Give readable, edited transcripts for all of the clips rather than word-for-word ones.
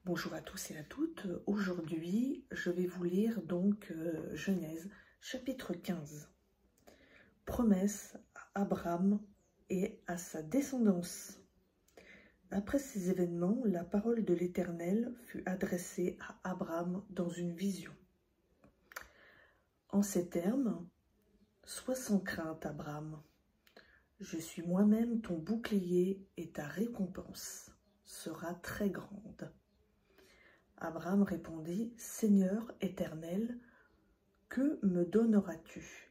Bonjour à tous et à toutes. Aujourd'hui, je vais vous lire donc Genèse, chapitre 15. Promesse à Abraham et à sa descendance. Après ces événements, la parole de l'Éternel fut adressée à Abraham dans une vision. En ces termes, « Sois sans crainte, Abraham. Je suis moi-même ton bouclier et ta récompense sera très grande. » Abraham répondit, « Seigneur éternel, que me donneras-tu?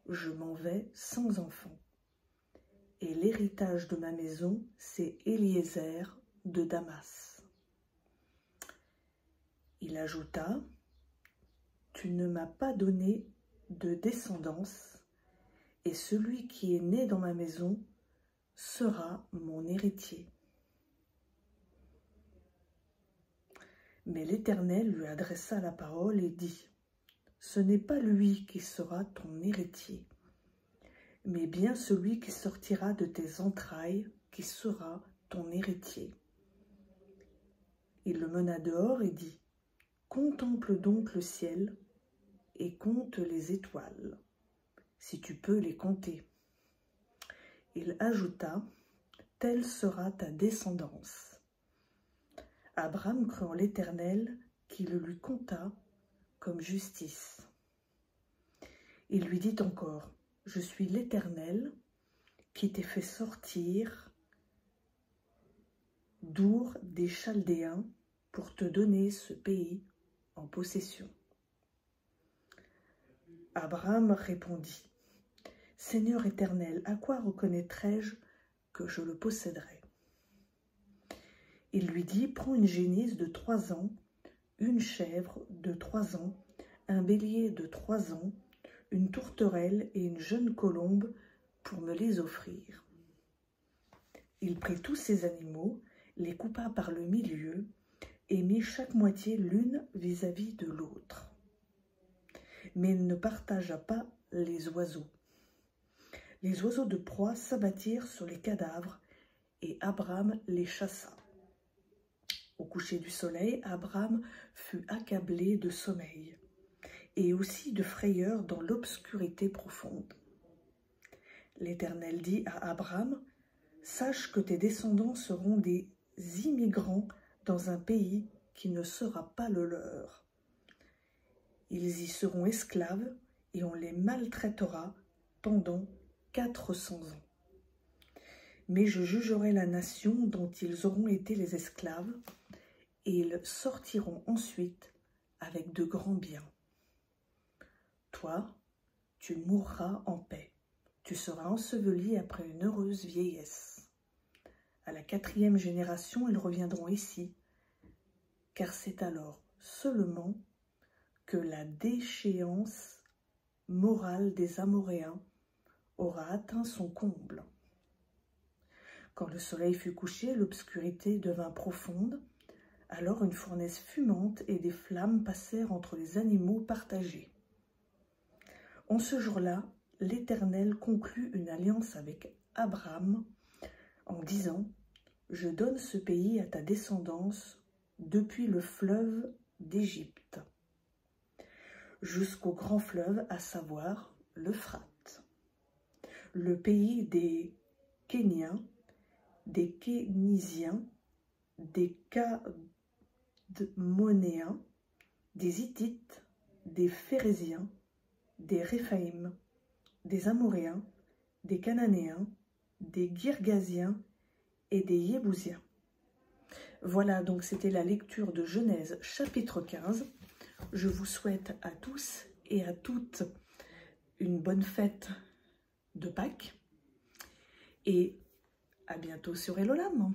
Je m'en vais sans enfant. Et l'héritage de ma maison, c'est Éliézer de Damas. » Il ajouta, « Tu ne m'as pas donné de descendance, et celui qui est né dans ma maison sera mon héritier. » Mais l'Éternel lui adressa la parole et dit, « Ce n'est pas lui qui sera ton héritier, mais bien celui qui sortira de tes entrailles qui sera ton héritier. » Il le mena dehors et dit, « Contemple donc le ciel et compte les étoiles, si tu peux les compter. » Il ajouta, « Telle sera ta descendance. » Abraham crut en l'Éternel qui le lui compta comme justice. Il lui dit encore, « Je suis l'Éternel qui t'ai fait sortir d'Our des Chaldéens pour te donner ce pays en possession. » Abraham répondit, « Seigneur éternel, à quoi reconnaîtrai-je que je le posséderai? » Il lui dit, « Prends une génisse de 3 ans, une chèvre de 3 ans, un bélier de 3 ans, une tourterelle et une jeune colombe pour me les offrir. » Il prit tous ces animaux, les coupa par le milieu et mit chaque moitié l'une vis-à-vis de l'autre. Mais il ne partagea pas les oiseaux. Les oiseaux de proie s'abattirent sur les cadavres et Abraham les chassa. Au coucher du soleil, Abraham fut accablé de sommeil et aussi de frayeur dans l'obscurité profonde. L'Éternel dit à Abraham, « Sache que tes descendants seront des immigrants dans un pays qui ne sera pas le leur. Ils y seront esclaves et on les maltraitera pendant 400 ans. Mais je jugerai la nation dont ils auront été les esclaves, et ils sortiront ensuite avec de grands biens. Toi, tu mourras en paix. Tu seras enseveli après une heureuse vieillesse. À la 4e génération, ils reviendront ici, car c'est alors seulement que la déchéance morale des Amoréens aura atteint son comble. » Quand le soleil fut couché, l'obscurité devint profonde. Alors une fournaise fumante et des flammes passèrent entre les animaux partagés. En ce jour-là, l'Éternel conclut une alliance avec Abraham en disant, « Je donne ce pays à ta descendance depuis le fleuve d'Égypte jusqu'au grand fleuve, à savoir l'Euphrate, le pays des Kéniens, des Kénisiens, des Cadmonéens, des Hittites, des Phéréziens, des Réphaïm, des Amoréens, des Cananéens, des Girgasiens et des Yébousiens. » Voilà, donc c'était la lecture de Genèse chapitre 15. Je vous souhaite à tous et à toutes une bonne fête de Pâques et à bientôt sur Elolam.